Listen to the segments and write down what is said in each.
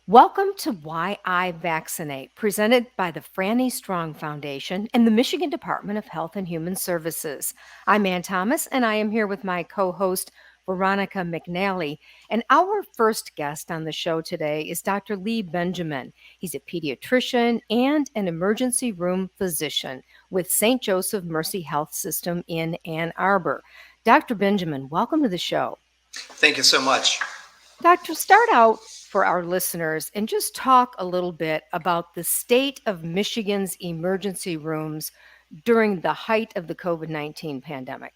Welcome to Why I Vaccinate, presented by the Franny Strong Foundation and the Michigan Department of Health and Human Services. I'm Ann Thomas, and I am here with my co-host, Veronica McNally. And our first guest on the show today is Dr. Lee Benjamin. He's a pediatrician and an emergency room physician with St. Joseph Mercy Health System in Ann Arbor. Dr. Benjamin, welcome to the show. Thank you so much. Doctor, start out for our listeners and just talk a little bit about the state of Michigan's emergency rooms during the height of the COVID-19 pandemic.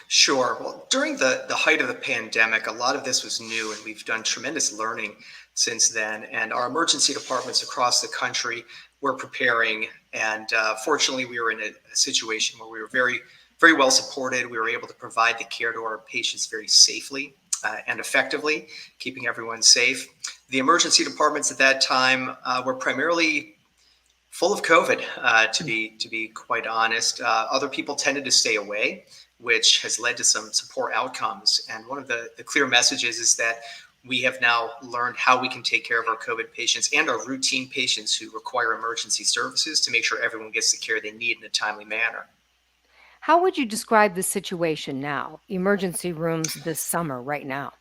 Sure. Well, during the height of the pandemic, a lot of this was new, and we've done tremendous learning since then. And our emergency departments across the country were preparing. And fortunately, we were in a situation where we were very, very well supported. We were able to provide the care to our patients very safely and effectively, keeping everyone safe. The emergency departments at that time were primarily full of COVID, to be quite honest. Other people tended to stay away, which has led to some poor outcomes. And one of the clear messages is that we have now learned how we can take care of our COVID patients and our routine patients who require emergency services to make sure everyone gets the care they need in a timely manner. How would you describe the situation now, emergency rooms this summer, right now?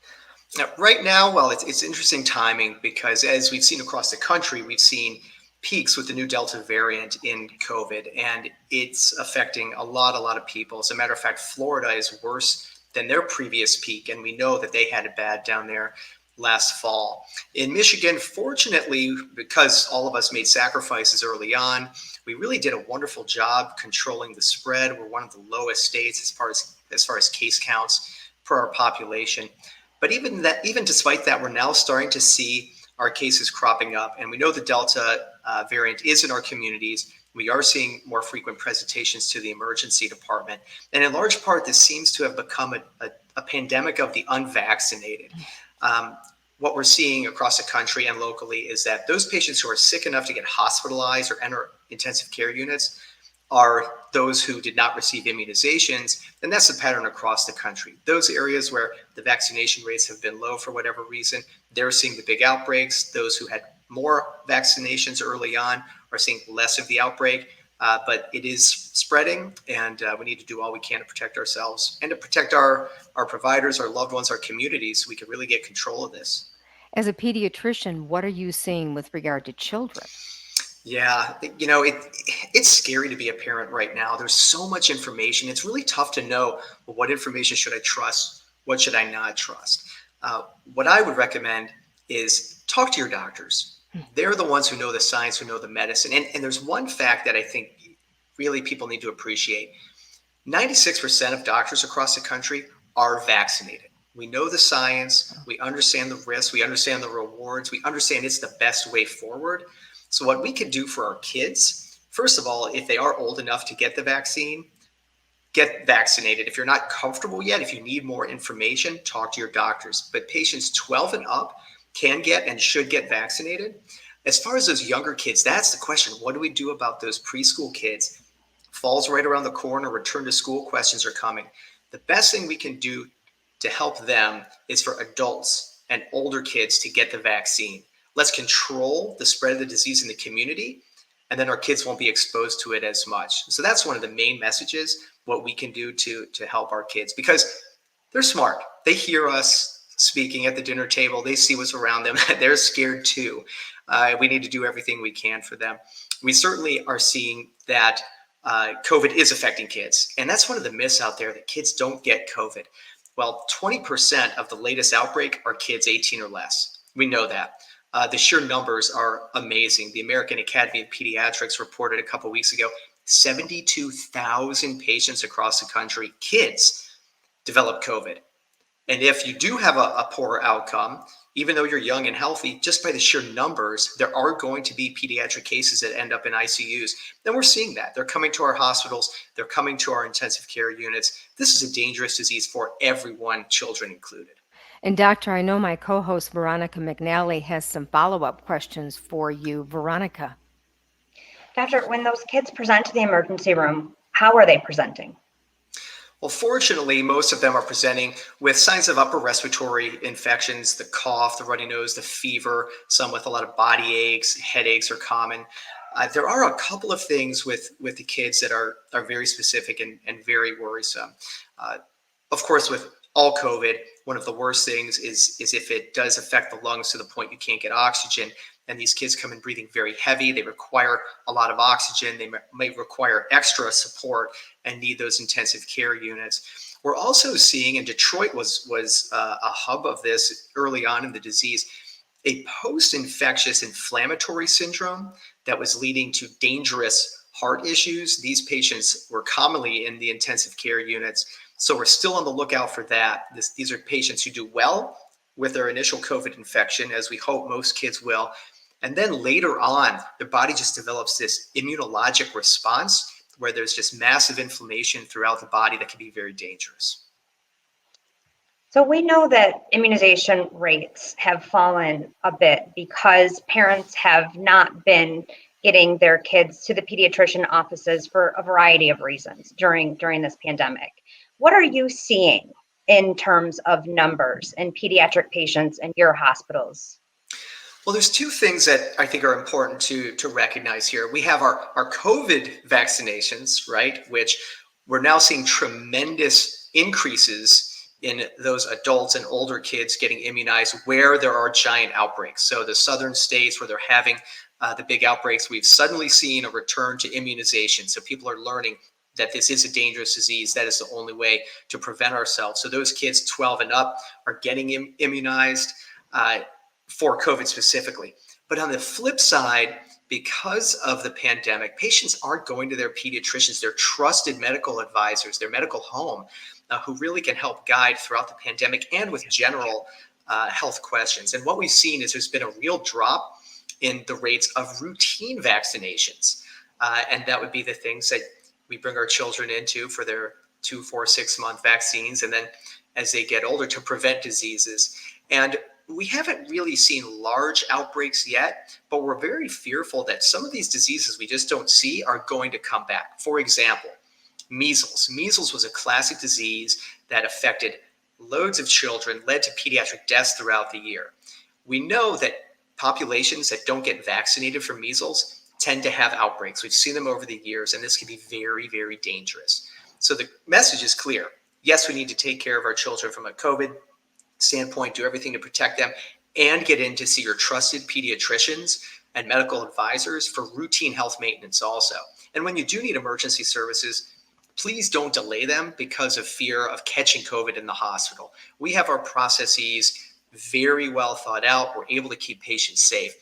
Now, right now, well, it's interesting timing because as we've seen across the country, we've seen peaks with the new Delta variant in COVID, and it's affecting a lot of people. As a matter of fact, Florida is worse than their previous peak, and we know that they had it bad down there last fall. In Michigan, fortunately, because all of us made sacrifices early on, we really did a wonderful job controlling the spread. We're one of the lowest states as far as case counts per our population. But even despite that, we're now starting to see our cases cropping up, and we know the Delta variant is in our communities. We are seeing more frequent presentations to the emergency department, and in large part, this seems to have become a pandemic of the unvaccinated. What we're seeing across the country and locally is that those patients who are sick enough to get hospitalized or enter intensive care units are those who did not receive immunizations, and that's the pattern across the country. Those areas where the vaccination rates have been low for whatever reason, they're seeing the big outbreaks. Those who had more vaccinations early on are seeing less of the outbreak, but it is spreading, and we need to do all we can to protect ourselves and to protect our providers, our loved ones, our communities, so we can really get control of this. As a pediatrician, what are you seeing with regard to children? Yeah, it's scary to be a parent right now. There's so much information. It's really tough to know, well, what information should I trust? What should I not trust? What I would recommend is talk to your doctors. They're the ones who know the science, who know the medicine. And there's one fact that I think really people need to appreciate. 96% of doctors across the country are vaccinated. We know the science. We understand the risks. We understand the rewards. We understand it's the best way forward. So what we can do for our kids, first of all, if they are old enough to get the vaccine, get vaccinated. If you're not comfortable yet, if you need more information, talk to your doctors. But patients 12 and up can get and should get vaccinated. As far as those younger kids, that's the question. What do we do about those preschool kids? Fall's right around the corner. Return to school questions are coming. The best thing we can do to help them is for adults and older kids to get the vaccine. Let's control the spread of the disease in the community, and then our kids won't be exposed to it as much. So that's one of the main messages, what we can do to help our kids, because they're smart. They hear us speaking at the dinner table. They see what's around them. They're scared too. We need to do everything we can for them. We certainly are seeing that COVID is affecting kids. And that's one of the myths out there, that kids don't get COVID. Well, 20% of the latest outbreak are kids 18 or less. We know that. The sheer numbers are amazing. The American Academy of Pediatrics reported a couple of weeks ago, 72,000 patients across the country, kids, develop COVID. And if you do have a poor outcome, even though you're young and healthy, just by the sheer numbers, there are going to be pediatric cases that end up in ICUs. And we're seeing that. They're coming to our hospitals. They're coming to our intensive care units. This is a dangerous disease for everyone, children included. And Doctor, I know my co-host Veronica McNally has some follow-up questions for you. Veronica. Doctor, when those kids present to the emergency room, how are they presenting? Well, fortunately, most of them are presenting with signs of upper respiratory infections, the cough, the runny nose, the fever, some with a lot of body aches, headaches are common. There are a couple of things with the kids that are very specific and very worrisome. Uh, of course, with all COVID, one of the worst things is if it does affect the lungs to the point you can't get oxygen. And these kids come in breathing very heavy. They require a lot of oxygen. They may require extra support and need those intensive care units. We're also seeing, and Detroit was a hub of this early on in the disease, a post-infectious inflammatory syndrome that was leading to dangerous heart issues. These patients were commonly in the intensive care units. So we're still on the lookout for that. These are patients who do well with their initial COVID infection, as we hope most kids will. And then later on, their body just develops this immunologic response where there's just massive inflammation throughout the body that can be very dangerous. So we know that immunization rates have fallen a bit because parents have not been getting their kids to the pediatrician offices for a variety of reasons during this pandemic. What are you seeing in terms of numbers in pediatric patients in your hospitals? Well, there's two things that I think are important to recognize here. We have our COVID vaccinations, right, which we're now seeing tremendous increases in those adults and older kids getting immunized where there are giant outbreaks. So the southern states where they're having the big outbreaks, we've suddenly seen a return to immunization. So people are learning that this is a dangerous disease. That is the only way to prevent ourselves. So those kids 12 and up are getting immunized for COVID specifically. But on the flip side, because of the pandemic, patients aren't going to their pediatricians, their trusted medical advisors, their medical home, who really can help guide throughout the pandemic and with general health questions. And what we've seen is there's been a real drop in the rates of routine vaccinations. And that would be the things that we bring our children into for their 2, 4, 6 month vaccines. And then as they get older to prevent diseases. And we haven't really seen large outbreaks yet, but we're very fearful that some of these diseases we just don't see are going to come back. For example, measles. Measles was a classic disease that affected loads of children, led to pediatric deaths throughout the year. We know that populations that don't get vaccinated for measles tend to have outbreaks. We've seen them over the years, and this can be very, very dangerous. So the message is clear. Yes, we need to take care of our children from a COVID standpoint, do everything to protect them, and get in to see your trusted pediatricians and medical advisors for routine health maintenance also. And when you do need emergency services, please don't delay them because of fear of catching COVID in the hospital. We have our processes very well thought out. We're able to keep patients safe.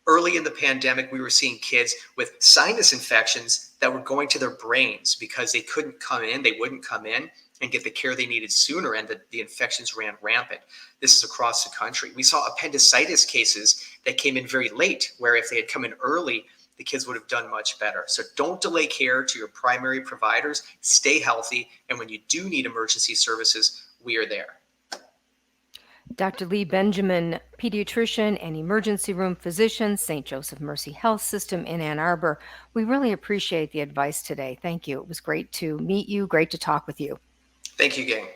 Early in the pandemic, we were seeing kids with sinus infections that were going to their brains because they couldn't come in, they wouldn't come in and get the care they needed sooner, and the infections ran rampant. This is across the country. We saw appendicitis cases that came in very late, where if they had come in early, the kids would have done much better. So don't delay care to your primary providers. Stay healthy. And when you do need emergency services, we are there. Dr. Lee Benjamin, pediatrician and emergency room physician, St. Joseph Mercy Health System in Ann Arbor. We really appreciate the advice today. Thank you. It was great to meet you, great to talk with you. Thank you, gang.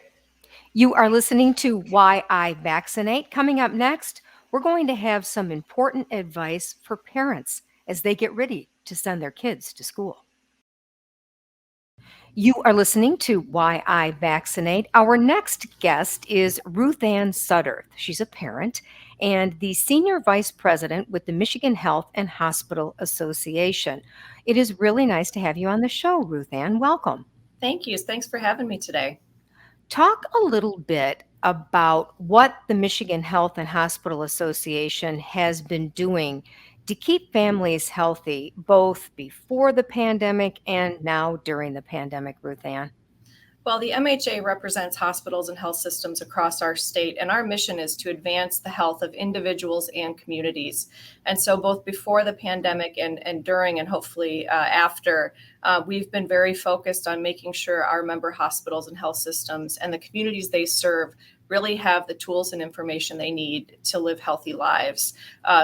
You are listening to Why I Vaccinate. Coming up next, we're going to have some important advice for parents as they get ready to send their kids to school. You are listening to Why I Vaccinate. Our next guest is Ruthann Sudderth. She's a parent and the Senior Vice President with the Michigan Health and Hospital Association. It is really nice to have you on the show, Ruthann. Welcome. Thank you. Thanks for having me today. Talk a little bit about what the Michigan Health and Hospital Association has been doing to keep families healthy, both before the pandemic and now during the pandemic, Ruthann. Well, the MHA represents hospitals and health systems across our state, and our mission is to advance the health of individuals and communities. And so both before the pandemic and during and hopefully after, we've been very focused on making sure our member hospitals and health systems and the communities they serve really have the tools and information they need to live healthy lives.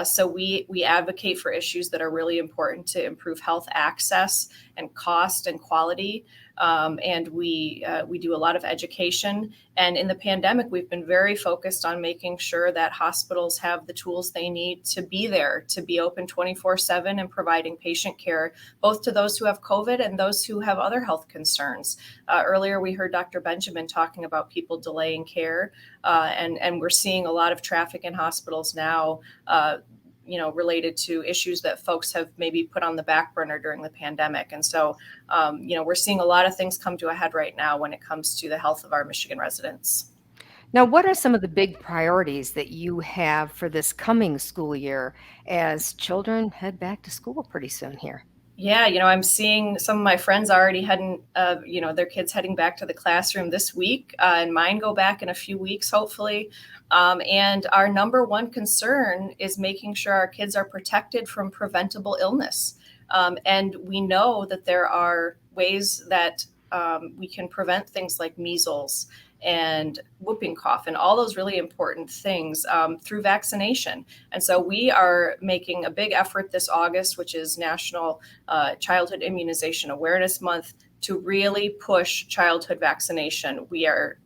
So we advocate for issues that are really important to improve health access and cost and quality. And we do a lot of education. And in the pandemic, we've been very focused on making sure that hospitals have the tools they need to be there, to be open 24/7 and providing patient care, both to those who have COVID and those who have other health concerns. Earlier, we heard Dr. Benjamin talking about people delaying care, and we're seeing a lot of traffic in hospitals now, related to issues that folks have maybe put on the back burner during the pandemic. And so, we're seeing a lot of things come to a head right now when it comes to the health of our Michigan residents. Now, what are some of the big priorities that you have for this coming school year as children head back to school pretty soon here? Yeah, I'm seeing some of my friends already heading, their kids heading back to the classroom this week, and mine go back in a few weeks, hopefully. And our number one concern is making sure our kids are protected from preventable illness. And we know that there are ways that we can prevent things like measles and whooping cough and all those really important things through vaccination. And so we are making a big effort this August, which is National Childhood Immunization Awareness Month, to really push childhood vaccination. We are,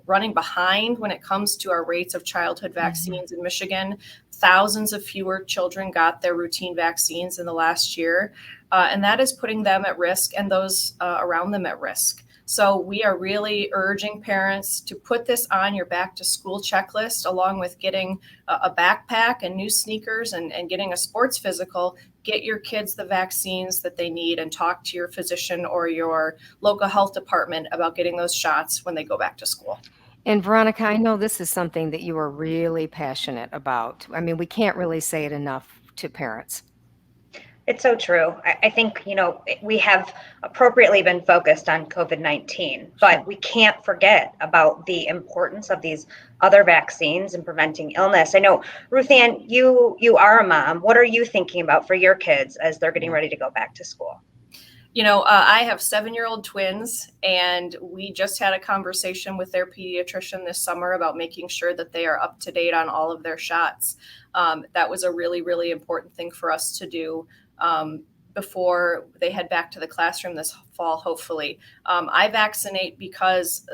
running behind when it comes to our rates of childhood vaccines in Michigan. Thousands of fewer children got their routine vaccines in the last year, and that is putting them at risk and those around them at risk. So we are really urging parents to put this on your back to school checklist, along with getting a backpack and new sneakers and getting a sports physical. Get your kids the vaccines that they need and talk to your physician or your local health department about getting those shots when they go back to school. And Veronica, I know this is something that you are really passionate about. I mean, we can't really say it enough to parents. It's so true. I think, we have appropriately been focused on COVID-19, but we can't forget about the importance of these other vaccines and preventing illness. I know, Ruthann, you are a mom. What are you thinking about for your kids as they're getting ready to go back to school? I have 7-year-old twins, and we just had a conversation with their pediatrician this summer about making sure that they are up to date on all of their shots. That was a really, really important thing for us to do before they head back to the classroom this fall, hopefully. I vaccinate because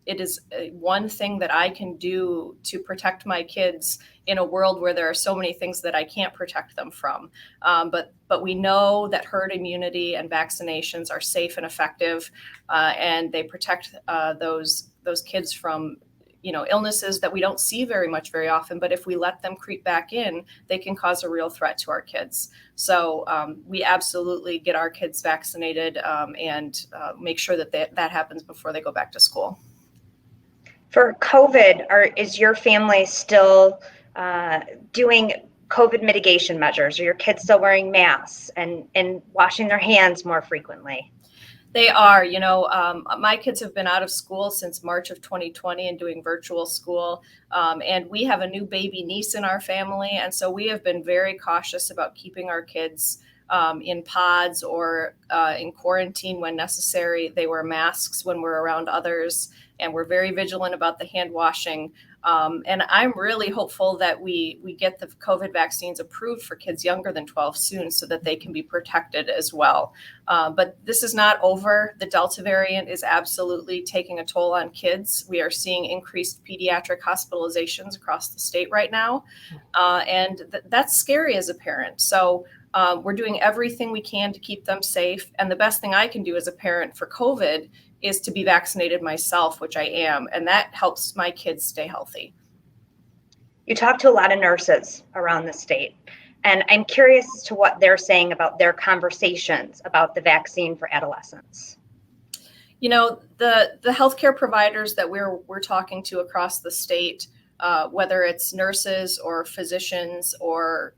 it is one thing that I can do to protect my kids in a world where there are so many things that I can't protect them from. But we know that herd immunity and vaccinations are safe and effective, and they protect those kids from illnesses that we don't see very often, but if we let them creep back in, they can cause a real threat to our kids. So we absolutely get our kids vaccinated and make sure that that happens before they go back to school. For COVID, is your family still doing COVID mitigation measures? Are your kids still wearing masks and washing their hands more frequently? They are. My kids have been out of school since March of 2020 and doing virtual school. And we have a new baby niece in our family. And so we have been very cautious about keeping our kids in pods or in quarantine when necessary. They wear masks when we're around others, and we're very vigilant about the hand washing. And I'm really hopeful that we get the COVID vaccines approved for kids younger than 12 soon so that they can be protected as well. But this is not over. The Delta variant is absolutely taking a toll on kids. We are seeing increased pediatric hospitalizations across the state right now. And that's scary as a parent. So we're doing everything we can to keep them safe. And the best thing I can do as a parent for COVID is to be vaccinated myself, which I am. And that helps my kids stay healthy. You talk to a lot of nurses around the state, and I'm curious as to what they're saying about their conversations about the vaccine for adolescents. The healthcare providers that we're talking to across the state, whether it's nurses or physicians or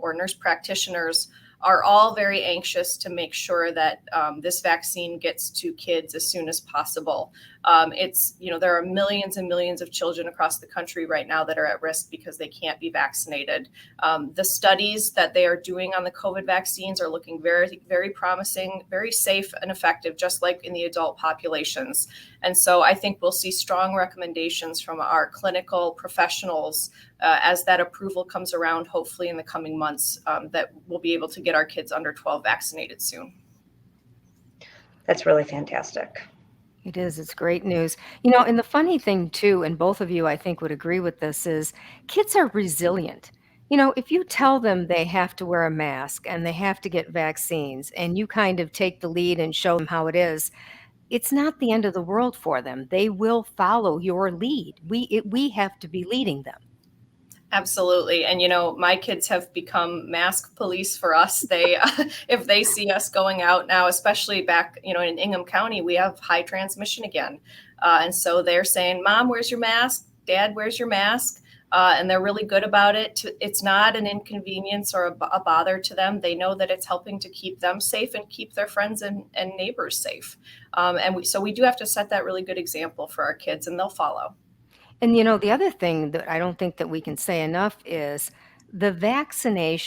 nurse practitioners, are all very anxious to make sure that this vaccine gets to kids as soon as possible. There are millions and millions of children across the country right now that are at risk because they can't be vaccinated. The studies that they are doing on the COVID vaccines are looking very, very promising, very safe and effective, just like in the adult populations. And so I think we'll see strong recommendations from our clinical professionals as that approval comes around, hopefully in the coming months, that we'll be able to get our kids under 12 vaccinated soon. That's really fantastic. It is. It's great news. You know, and the funny thing too, and both of you I think would agree with this, is kids are resilient. You know, if you tell them they have to wear a mask and they have to get vaccines and you kind of take the lead and show them how it is, it's not the end of the world for them. They will follow your lead. We have to be leading them. Absolutely. And, my kids have become mask police for us. They, if they see us going out now, especially back, in Ingham County, we have high transmission again. And so they're saying, Mom, where's your mask? Dad, where's your mask? And they're really good about it. It's not an inconvenience or a bother to them. They know that it's helping to keep them safe and keep their friends and neighbors safe. So we do have to set that really good example for our kids, and they'll follow. And the other thing that I don't think that we can say enough is the vaccine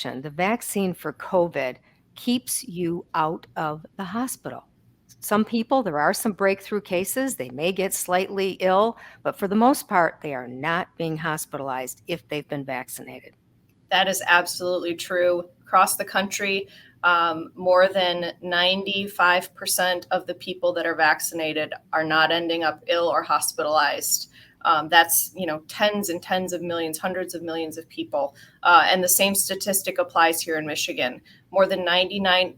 for COVID keeps you out of the hospital. Some people, there are some breakthrough cases. They may get slightly ill, but for the most part, they are not being hospitalized if they've been vaccinated. That is absolutely true. Across the country, more than 95% of the people that are vaccinated are not ending up ill or hospitalized. That's, tens and tens of millions, hundreds of millions of people. And the same statistic applies here in Michigan. More than 99%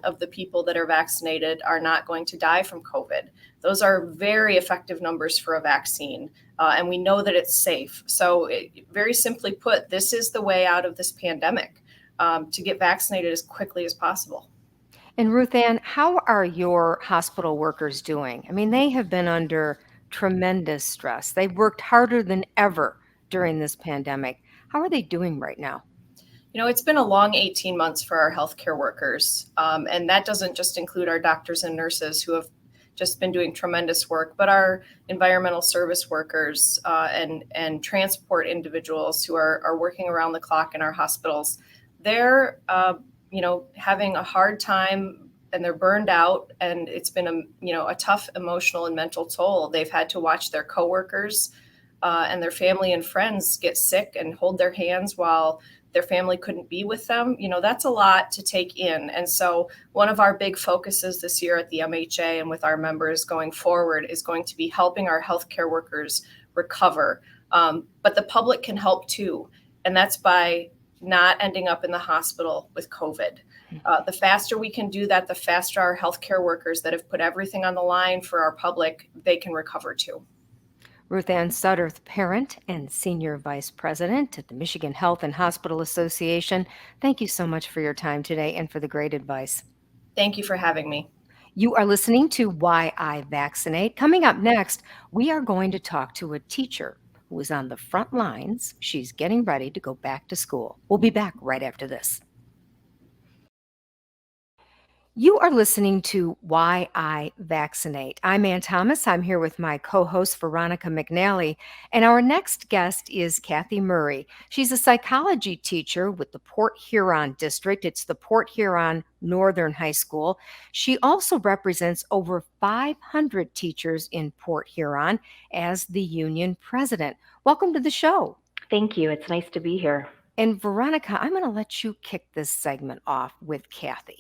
of the people that are vaccinated are not going to die from COVID. Those are very effective numbers for a vaccine. And we know that it's safe. So very simply put, this is the way out of this pandemic, to get vaccinated as quickly as possible. And Ruthann, how are your hospital workers doing? I mean, they have been under tremendous stress. They've worked harder than ever during this pandemic. How are they doing right now? It's been a long 18 months for our healthcare workers. And that doesn't just include our doctors and nurses who have just been doing tremendous work, but our environmental service workers and transport individuals who are working around the clock in our hospitals. They're, having a hard time, and they're burned out, and it's been a tough emotional and mental toll. They've had to watch their coworkers and their family and friends get sick and hold their hands while their family couldn't be with them. That's a lot to take in. And so one of our big focuses this year at the MHA and with our members going forward is going to be helping our healthcare workers recover. But the public can help too. And that's by not ending up in the hospital with COVID. The faster we can do that, the faster our healthcare workers that have put everything on the line for our public, they can recover too. Ruthann Sudderth, parent and senior vice president at the Michigan Health and Hospital Association. Thank you so much for your time today and for the great advice. Thank you for having me. You are listening to Why I Vaccinate. Coming up next, we are going to talk to a teacher who is on the front lines. She's getting ready to go back to school. We'll be back right after this. You are listening to Why I Vaccinate. I'm Ann Thomas. I'm here with my co-host, Veronica McNally, and our next guest is Cathy Murray. She's a psychology teacher with the Port Huron District. It's the Port Huron Northern High School. She also represents over 500 teachers in Port Huron as the union president. Welcome to the show. Thank you. It's nice to be here. And Veronica, I'm going to let you kick this segment off with Cathy.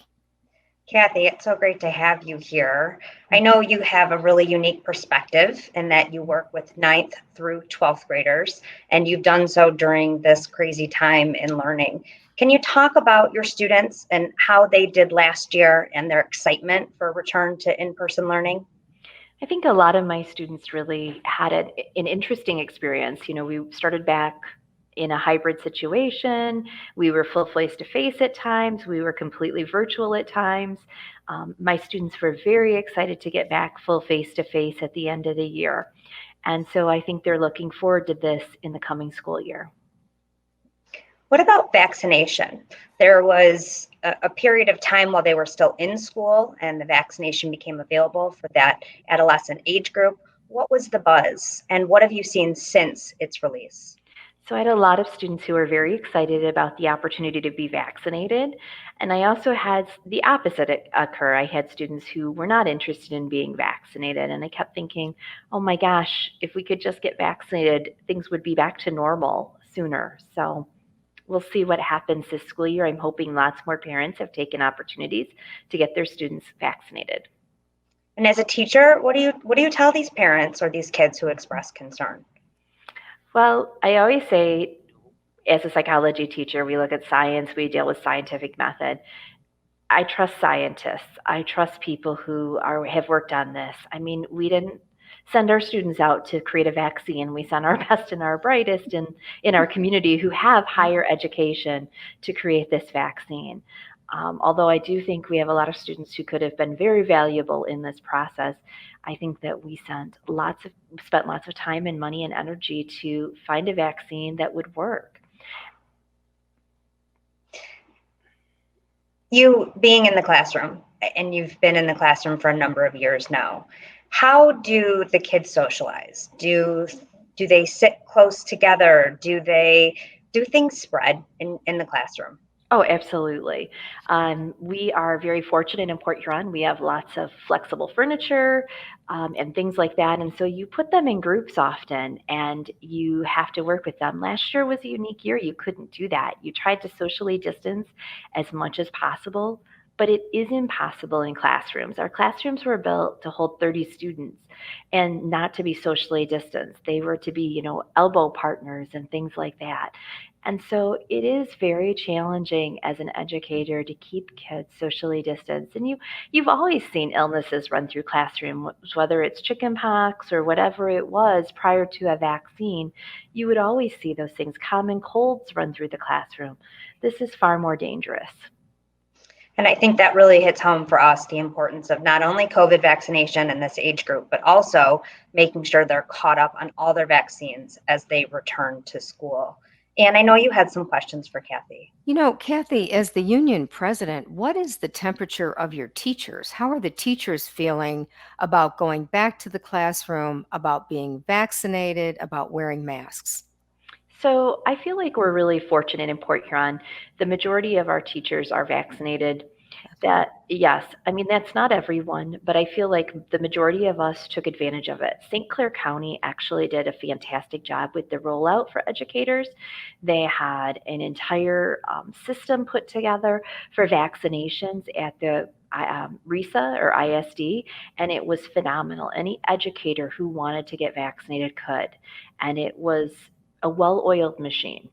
Cathy, it's so great to have you here. I know you have a really unique perspective in that you work with 9th through 12th graders, and you've done so during this crazy time in learning. Can you talk about your students and how they did last year and their excitement for return to in-person learning? I think a lot of my students really had an interesting experience. We started back in a hybrid situation. We were full face-to-face at times. We were completely virtual at times. My students were very excited to get back full face-to-face at the end of the year. And so I think they're looking forward to this in the coming school year. What about vaccination? There was a period of time while they were still in school and the vaccination became available for that adolescent age group. What was the buzz, and what have you seen since its release? So I had a lot of students who were very excited about the opportunity to be vaccinated. And I also had the opposite occur. I had students who were not interested in being vaccinated. And I kept thinking, oh my gosh, if we could just get vaccinated, things would be back to normal sooner. So we'll see what happens this school year. I'm hoping lots more parents have taken opportunities to get their students vaccinated. And as a teacher, what do you tell these parents or these kids who express concern? Well, I always say, as a psychology teacher, we look at science, we deal with scientific method. I trust scientists. I trust people who have worked on this. I mean, we didn't send our students out to create a vaccine. We sent our best and our brightest in our community who have higher education to create this vaccine. Although I do think we have a lot of students who could have been very valuable in this process, I think that we spent lots of time and money and energy to find a vaccine that would work. You being in the classroom, and you've been in the classroom for a number of years now, how do the kids socialize? Do they sit close together? Do things spread in the classroom? Oh, absolutely. We are very fortunate in Port Huron. We have lots of flexible furniture and things like that. And so you put them in groups often and you have to work with them. Last year was a unique year. You couldn't do that. You tried to socially distance as much as possible, but it is impossible in classrooms. Our classrooms were built to hold 30 students and not to be socially distanced. They were to be, elbow partners and things like that. And so it is very challenging as an educator to keep kids socially distanced. And you've always seen illnesses run through classrooms, whether it's chickenpox or whatever it was prior to a vaccine. You would always see those things. Common colds run through the classroom. This is far more dangerous. And I think that really hits home for us the importance of not only COVID vaccination in this age group, but also making sure they're caught up on all their vaccines as they return to school. And I know you had some questions for Cathy. Cathy, as the union president, what is the temperature of your teachers? How are the teachers feeling about going back to the classroom, about being vaccinated, about wearing masks? So I feel like we're really fortunate in Port Huron. The majority of our teachers are vaccinated. Yes, I mean, that's not everyone, but I feel like the majority of us took advantage of it. St. Clair County actually did a fantastic job with the rollout for educators. They had an entire system put together for vaccinations at the RISA or ISD, and it was phenomenal. Any educator who wanted to get vaccinated could, and it was a well-oiled machine.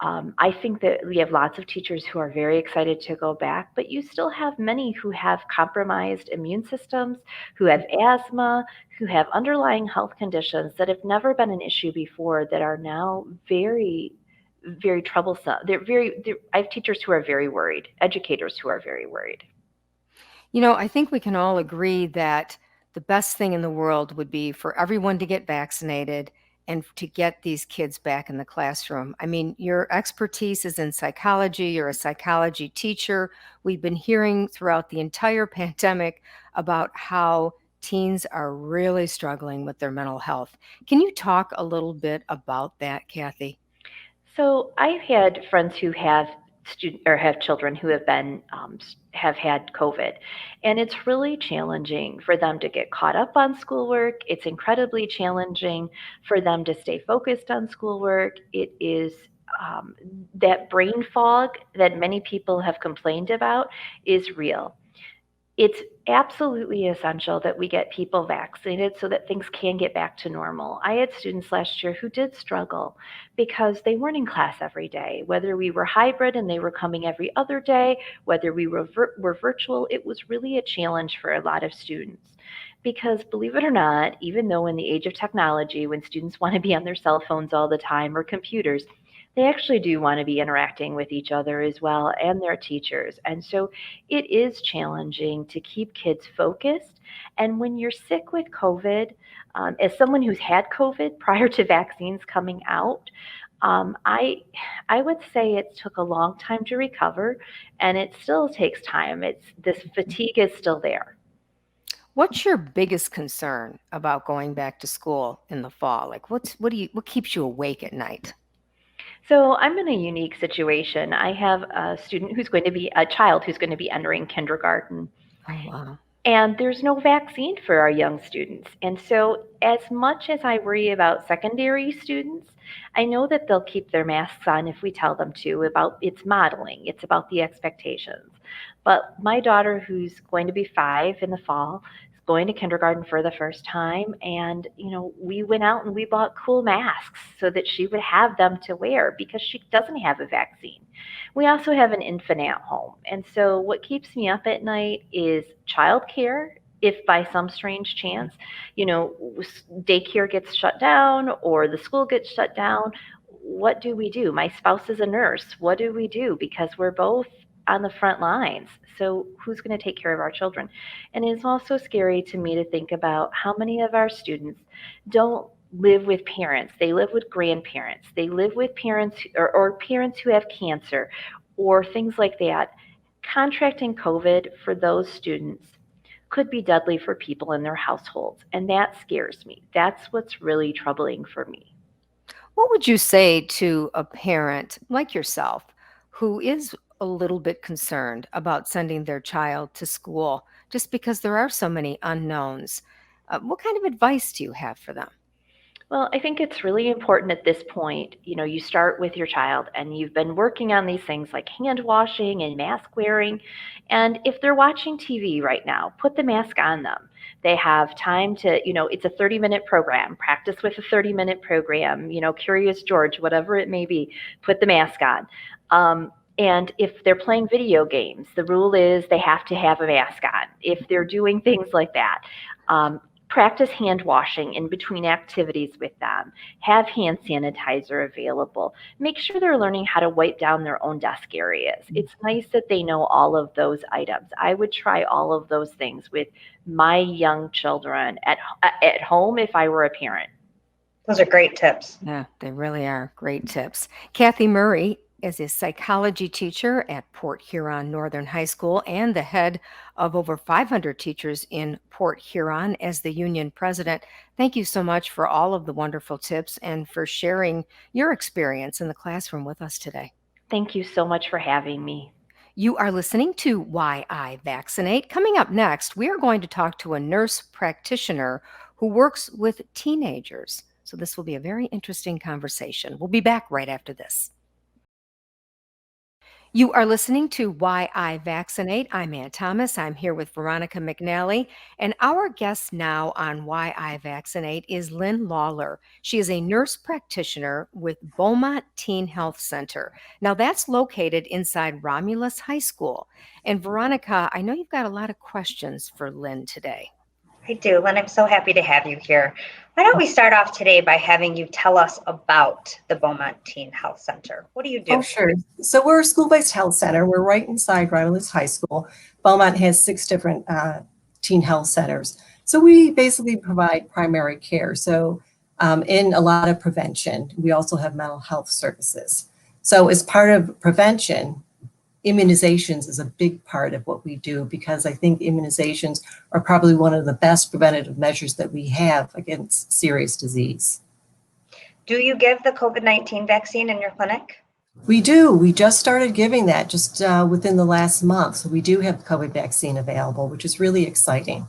I think that we have lots of teachers who are very excited to go back, but you still have many who have compromised immune systems, who have asthma, who have underlying health conditions that have never been an issue before that are now very, very troublesome. I have teachers who are very worried, educators who are very worried. I think we can all agree that the best thing in the world would be for everyone to get vaccinated and to get these kids back in the classroom. I mean, your expertise is in psychology. You're a psychology teacher. We've been hearing throughout the entire pandemic about how teens are really struggling with their mental health. Can you talk a little bit about that, Cathy? So I've had friends who have have children who have had COVID, and it's really challenging for them to get caught up on schoolwork. It's incredibly challenging for them to stay focused on schoolwork. It is that brain fog that many people have complained about is real. It's absolutely essential that we get people vaccinated so that things can get back to normal. I had students last year who did struggle because they weren't in class every day. Whether we were hybrid and they were coming every other day, whether we were virtual, it was really a challenge for a lot of students. Because believe it or not, even though in the age of technology, when students want to be on their cell phones all the time or computers, they actually do want to be interacting with each other as well and their teachers. And so it is challenging to keep kids focused. And when you're sick with COVID, as someone who's had COVID prior to vaccines coming out, I would say it took a long time to recover, and it still takes time. This fatigue is still there. What's your biggest concern about going back to school in the fall? Like what keeps you awake at night? So I'm in a unique situation. I have a child who's going to be entering kindergarten. Oh, wow. And there's no vaccine for our young students. And so, as much as I worry about secondary students, I know that they'll keep their masks on if we tell them to. It's modeling, it's about the expectations. But my daughter, who's going to be 5 in the fall, is going to kindergarten for the first time. And, we went out and we bought cool masks so that she would have them to wear because she doesn't have a vaccine. We also have an infant at home. And so what keeps me up at night is childcare. If by some strange chance, daycare gets shut down or the school gets shut down, what do we do? My spouse is a nurse. What do we do? Because we're both on the front lines. So who's going to take care of our children? And it's also scary to me to think about how many of our students don't live with parents. They live with grandparents. They live with parents or parents who have cancer or things like that. Contracting COVID for those students could be deadly for people in their households. And that scares me. That's what's really troubling for me. What would you say to a parent like yourself who is a little bit concerned about sending their child to school just because there are so many unknowns? What kind of advice do you have for them? Well, I think it's really important at this point, you start with your child and you've been working on these things like hand washing and mask wearing. And if they're watching TV right now, put the mask on them. They have time to, it's a 30-minute program, practice with a 30-minute program, Curious George, whatever it may be, put the mask on. And if they're playing video games, the rule is they have to have a mask on. If they're doing things like that, practice hand washing in between activities with them. Have hand sanitizer available. Make sure they're learning how to wipe down their own desk areas. It's nice that they know all of those items. I would try all of those things with my young children at home if I were a parent. Those are great tips. Yeah, they really are great tips. Cathy Murray is a psychology teacher at Port Huron Northern High School and the head of over 500 teachers in Port Huron as the union president. Thank you so much for all of the wonderful tips and for sharing your experience in the classroom with us today. Thank you so much for having me. You are listening to Why I Vaccinate. Coming up next, we are going to talk to a nurse practitioner who works with teenagers. So this will be a very interesting conversation. We'll be back right after this. You are listening to Why I Vaccinate. I'm Ann Thomas. I'm here with Veronica McNally. And our guest now on Why I Vaccinate is Lynne Lawlor. She is a nurse practitioner with Beaumont Teen Health Center. Now, that's located inside Romulus High School. And Veronica, I know you've got a lot of questions for Lynne today. I do, Lynne. I'm so happy to have you here. Why don't we start off today by having you tell us about the Beaumont Teen Health Center? What do you do? Oh, sure. So we're a school-based health center. We're right inside Romulus High School. Beaumont has 6 different teen health centers. So we basically provide primary care. So in a lot of prevention, we also have mental health services. So as part of prevention, immunizations is a big part of what we do because I think immunizations are probably one of the best preventative measures that we have against serious disease. Do you give the COVID-19 vaccine in your clinic? We do. We just started giving that just within the last month. So we do have the COVID vaccine available, which is really exciting.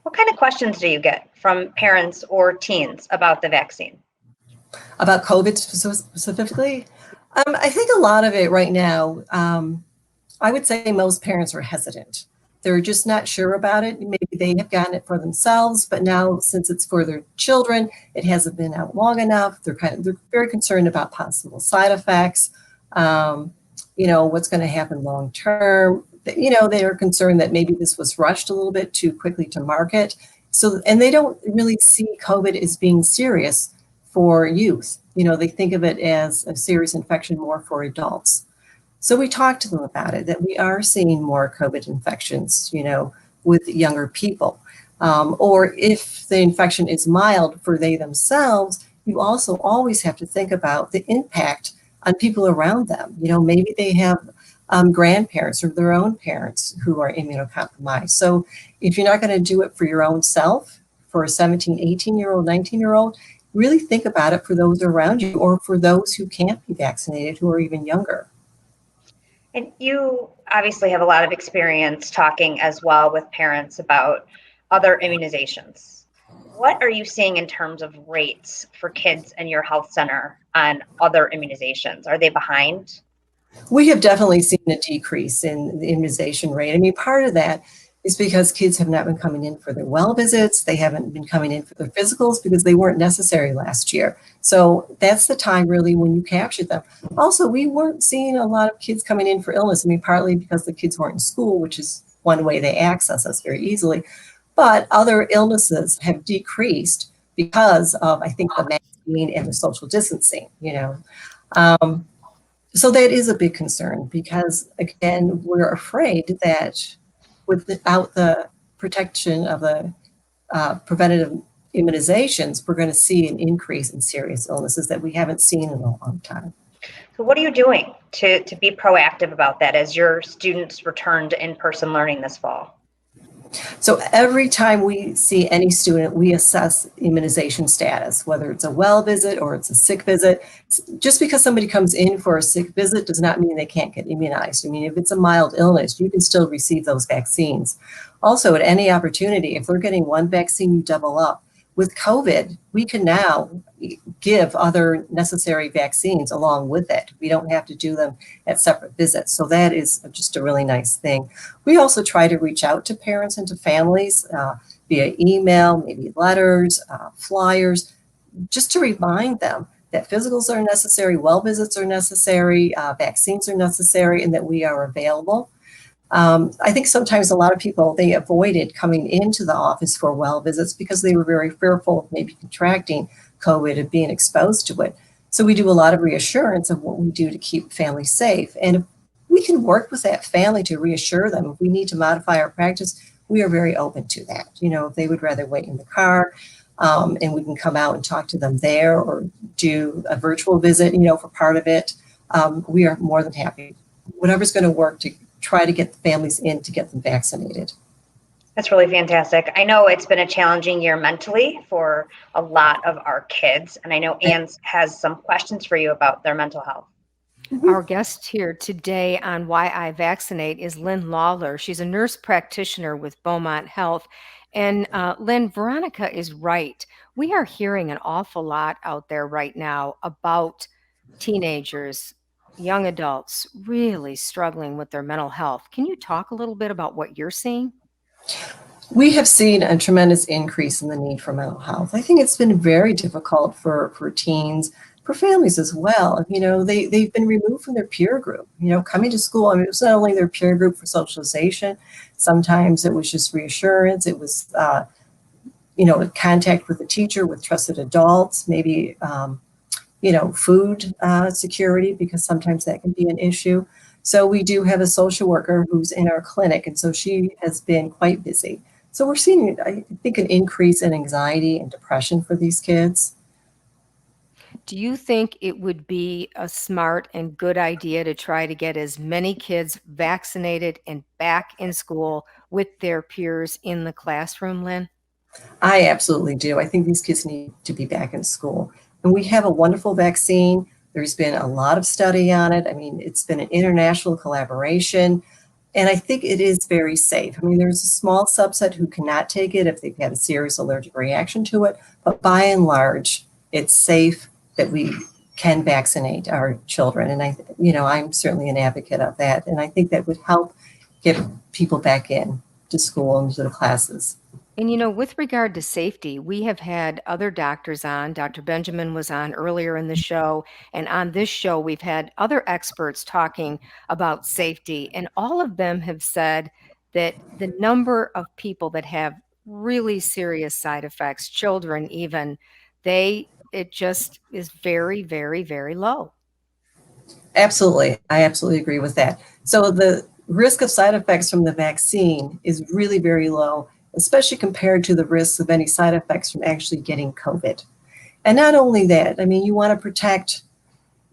What kind of questions do you get from parents or teens about the vaccine? About COVID specifically? I think a lot of it right now, I would say most parents are hesitant. They're just not sure about it. Maybe they have gotten it for themselves, but now since it's for their children, it hasn't been out long enough. They're very concerned about possible side effects. What's going to happen long term. They are concerned that maybe this was rushed a little bit too quickly to market. And they don't really see COVID as being serious for youth. They think of it as a serious infection more for adults. So we talked to them about it, that we are seeing more COVID infections, with younger people. Or if the infection is mild for they themselves, you also always have to think about the impact on people around them. Maybe they have grandparents or their own parents who are immunocompromised. So if you're not going to do it for your own self, for a 17, 18-year-old, 19-year-old, really think about it for those around you or for those who can't be vaccinated, who are even younger. And you obviously have a lot of experience talking as well with parents about other immunizations. What are you seeing in terms of rates for kids in your health center on other immunizations? Are they behind? We have definitely seen a decrease in the immunization rate. Part of that is because kids have not been coming in for their well visits. They haven't been coming in for their physicals because they weren't necessary last year. So that's the time really when you capture them. Also, we weren't seeing a lot of kids coming in for illness. I mean, partly because the kids weren't in school, which is one way they access us very easily. But other illnesses have decreased because of, I think, the vaccine and the social distancing, So that is a big concern because, again, we're afraid that without the protection of the preventative immunizations, we're going to see an increase in serious illnesses that we haven't seen in a long time. So what are you doing to be proactive about that as your students return to in-person learning this fall? So every time we see any student, we assess immunization status, whether it's a well visit or it's a sick visit. Just because somebody comes in for a sick visit does not mean they can't get immunized. I mean, if it's a mild illness, you can still receive those vaccines. Also, at any opportunity, if they're getting one vaccine, you double up. With COVID, we can now give other necessary vaccines along with it. We don't have to do them at separate visits. So that is just a really nice thing. We also try to reach out to parents and to families via email, maybe letters, flyers, just to remind them that physicals are necessary, well visits are necessary, vaccines are necessary, and that we are available. I think sometimes a lot of people, they avoided coming into the office for well visits because they were very fearful of maybe contracting COVID and being exposed to it. So we do a lot of reassurance of what we do to keep families safe. And if we can work with that family to reassure them, if we need to modify our practice, we are very open to that. If they would rather wait in the car, and we can come out and talk to them there or do a virtual visit, for part of it, we are more than happy. Whatever's going to work to try to get the families in to get them vaccinated. That's really fantastic. I know it's been a challenging year mentally for a lot of our kids, and I know Anne has some questions for you about their mental health. Our guest here today on Why I Vaccinate is Lynne Lawlor. She's a nurse practitioner with Beaumont Health. And Lynne, Veronica is right. We are hearing an awful lot out there right now about teenagers, young adults really struggling with their mental health. Can you talk a little bit about what you're seeing? We have seen a tremendous increase in the need for mental health. I think it's been very difficult for teens, for families as well. They've been removed from their peer group. Coming to school, it was not only their peer group for socialization, sometimes it was just reassurance. It was, contact with the teacher, with trusted adults, maybe, food security, because sometimes that can be an issue. So we do have a social worker who's in our clinic, and so she has been quite busy. So we're seeing, I think, an increase in anxiety and depression for these kids. Do you think it would be a smart and good idea to try to get as many kids vaccinated and back in school with their peers in the classroom, Lynne? I absolutely do. I think these kids need to be back in school. And we have a wonderful vaccine. There's been a lot of study on it. It's been an international collaboration. And I think it is very safe. There's a small subset who cannot take it if they've had a serious allergic reaction to it. But by and large, it's safe that we can vaccinate our children. And I'm certainly an advocate of that. And I think that would help get people back in to school and to the classes. And with regard to safety, we have had other doctors on. Dr. Benjamin was on earlier in the show. And on this show, we've had other experts talking about safety. And all of them have said that the number of people that have really serious side effects, children even, it just is very, very, very low. Absolutely. I absolutely agree with that. So the risk of side effects from the vaccine is really very low, especially compared to the risks of any side effects from actually getting COVID. And not only that, you want to protect,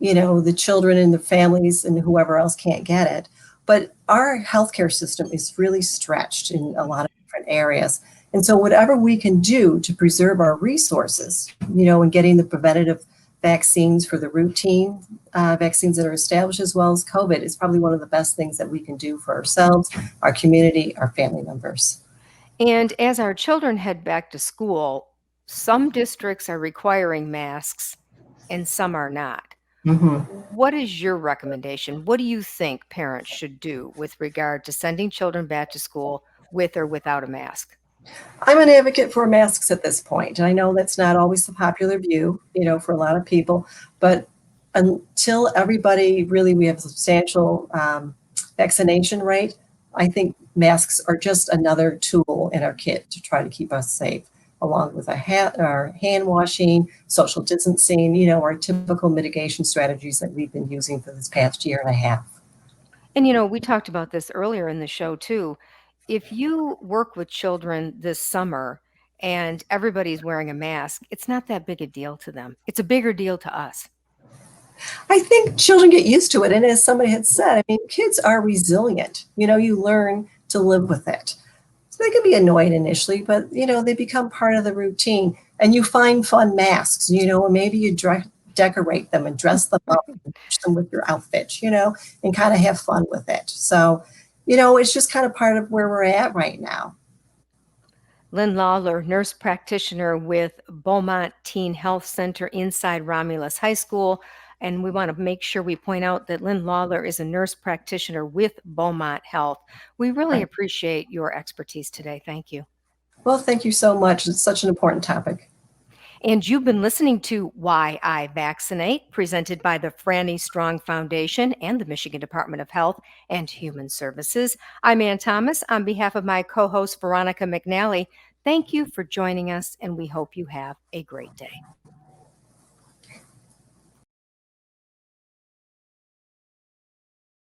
the children and the families and whoever else can't get it. But our healthcare system is really stretched in a lot of different areas. And so whatever we can do to preserve our resources, and getting the preventative vaccines for the routine vaccines that are established as well as COVID is probably one of the best things that we can do for ourselves, our community, our family members. And as our children head back to school, some districts are requiring masks and some are not. Mm-hmm. What is your recommendation? What do you think parents should do with regard to sending children back to school with or without a mask? I'm an advocate for masks at this point. And I know that's not always the popular view, for a lot of people, but until everybody really, we have a substantial vaccination rate, I think masks are just another tool in our kit to try to keep us safe, along with our hand washing, social distancing, our typical mitigation strategies that we've been using for this past year and a half. And we talked about this earlier in the show too. If you work with children this summer and everybody's wearing a mask, it's not that big a deal to them. It's a bigger deal to us. I think children get used to it. And as somebody had said, I mean, kids are resilient. You learn to live with it. So they can be annoyed initially, but, they become part of the routine. And you find fun masks, and maybe you decorate them and dress them up and match them with your outfit, and kind of have fun with it. So, it's just kind of part of where we're at right now. Lynne Lawlor, nurse practitioner with Beaumont Teen Health Center inside Romulus High School. And we want to make sure we point out that Lynne Lawlor is a nurse practitioner with Beaumont Health. We really appreciate your expertise today. Thank you. Well, thank you so much. It's such an important topic. And you've been listening to Why I Vaccinate, presented by the Franny Strong Foundation and the Michigan Department of Health and Human Services. I'm Ann Thomas. On behalf of my co-host, Veronica McNally, thank you for joining us, and we hope you have a great day.